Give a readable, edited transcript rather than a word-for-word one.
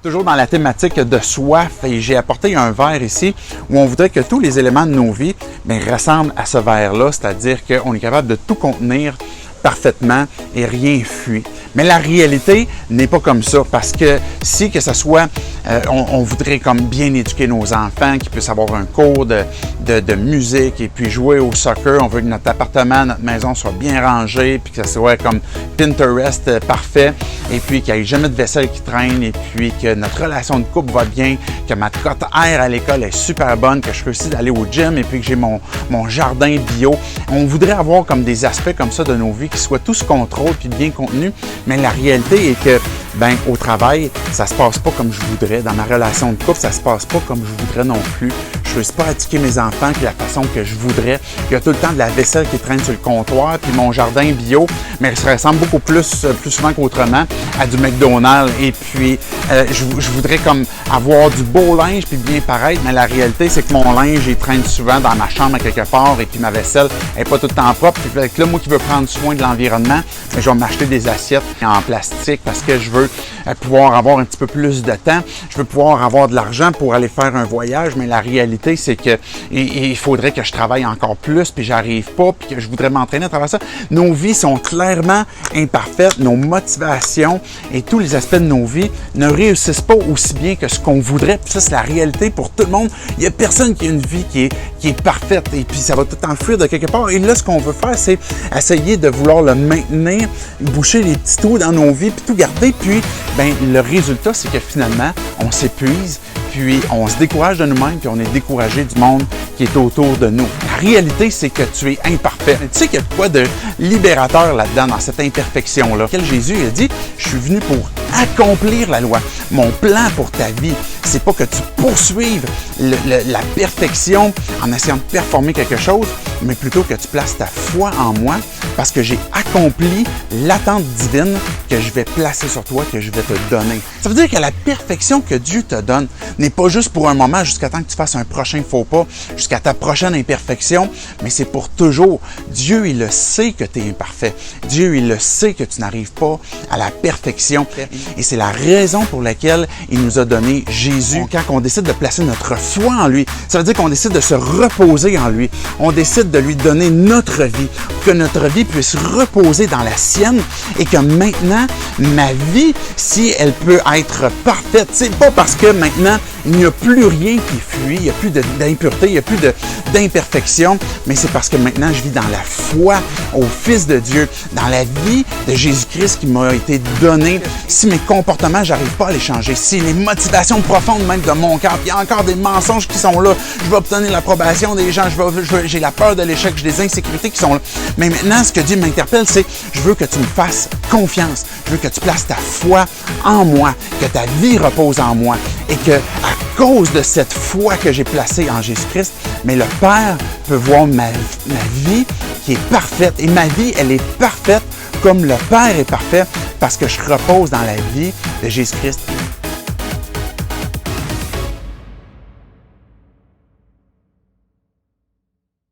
Toujours dans la thématique de soif, et j'ai apporté un verre ici où on voudrait que tous les éléments de nos vies ressemblent à ce verre-là, c'est-à-dire qu'on est capable de tout contenir parfaitement et rien fuit. Mais la réalité n'est pas comme ça, parce que si que ce soit, on voudrait comme bien éduquer nos enfants, qu'ils puissent avoir un cours de musique et puis jouer au soccer, on veut que notre appartement, notre maison soit bien rangé, puis que ça soit comme Pinterest parfait, et puis qu'il n'y ait jamais de vaisselle qui traîne, et puis que notre relation de couple va bien, que ma cote air à l'école est super bonne, que je réussis d'aller au gym, et puis que j'ai mon jardin bio. On voudrait avoir comme des aspects comme ça de nos vies qui soient tous contrôle puis bien contenus, mais la réalité est que, au travail, ça se passe pas comme je voudrais. Dans ma relation de couple, ça se passe pas comme je voudrais non plus. Je ne réussis pas à éduquer mes enfants de la façon que je voudrais. Il y a tout le temps de la vaisselle qui traîne sur le comptoir, puis mon jardin bio, mais ça ressemble beaucoup plus souvent qu'autrement à du McDonald's. Et puis, je voudrais comme avoir du beau linge puis bien paraître, mais la réalité, c'est que mon linge, il traîne souvent dans ma chambre à quelque part, et puis ma vaisselle n'est pas tout le temps propre. Puis là, moi qui veux prendre soin de l'environnement, je vais m'acheter des assiettes en plastique parce que je veux pouvoir avoir un petit peu plus de temps. Je veux pouvoir avoir de l'argent pour aller faire un voyage, mais la réalité, c'est que il faudrait que je travaille encore plus, puis j'arrive pas, puis que je voudrais m'entraîner à travers ça. Nos vies sont clairement imparfaites. Nos motivations et tous les aspects de nos vies ne réussissent pas aussi bien que ce qu'on voudrait. Puis ça, c'est la réalité pour tout le monde. Il n'y a personne qui a une vie qui est parfaite, et puis ça va tout enfuir de quelque part. Et là, ce qu'on veut faire, c'est essayer de vouloir le maintenir, boucher les petits trous dans nos vies, puis tout garder. Puis, le résultat, c'est que finalement, on s'épuise, puis on se décourage de nous-mêmes, puis on est découragé du monde qui est autour de nous. La réalité, c'est que tu es imparfait. Tu sais qu'il y a quoi de libérateur là-dedans, dans cette imperfection-là? Jésus a dit, je suis venu pour accomplir la loi. Mon plan pour ta vie, c'est pas que tu poursuives la perfection en essayant de performer quelque chose, mais plutôt que tu places ta foi en moi, parce que j'ai accompli l'attente divine que je vais placer sur toi, que je vais te donner. Ça veut dire que la perfection que Dieu te donne n'est pas juste pour un moment, jusqu'à temps que tu fasses un prochain faux pas, jusqu'à ta prochaine imperfection, mais c'est pour toujours. Dieu, il le sait que tu es imparfait. Dieu, il le sait que tu n'arrives pas à la perfection. Et c'est la raison pour laquelle il nous a donné Jésus. Quand on décide de placer notre foi en lui, ça veut dire qu'on décide de se reposer en lui. On décide de lui donner notre vie, que notre vie puisse reposer dans la sienne, et que maintenant, ma vie, si elle peut être parfaite, c'est pas parce que maintenant, il n'y a plus rien qui fuit, il n'y a plus d'impureté, il n'y a plus d'imperfection, mais c'est parce que maintenant, je vis dans la foi au Fils de Dieu, dans la vie de Jésus-Christ qui m'a été donnée. Si mes comportements, j'arrive pas à les changer, si les motivations profondes même de mon cœur, il y a encore des mensonges qui sont là, je vais obtenir l'approbation des gens, j'ai la peur de l'échec, j'ai des insécurités qui sont là. Mais maintenant, ce que Dieu m'interpelle, c'est je veux que tu me fasses confiance, je veux que tu places ta foi en moi, que ta vie repose en moi, et que à cause de cette foi que j'ai placée en Jésus-Christ, mais le Père peut voir ma vie qui est parfaite. Et ma vie, elle est parfaite comme le Père est parfait, parce que je repose dans la vie de Jésus-Christ.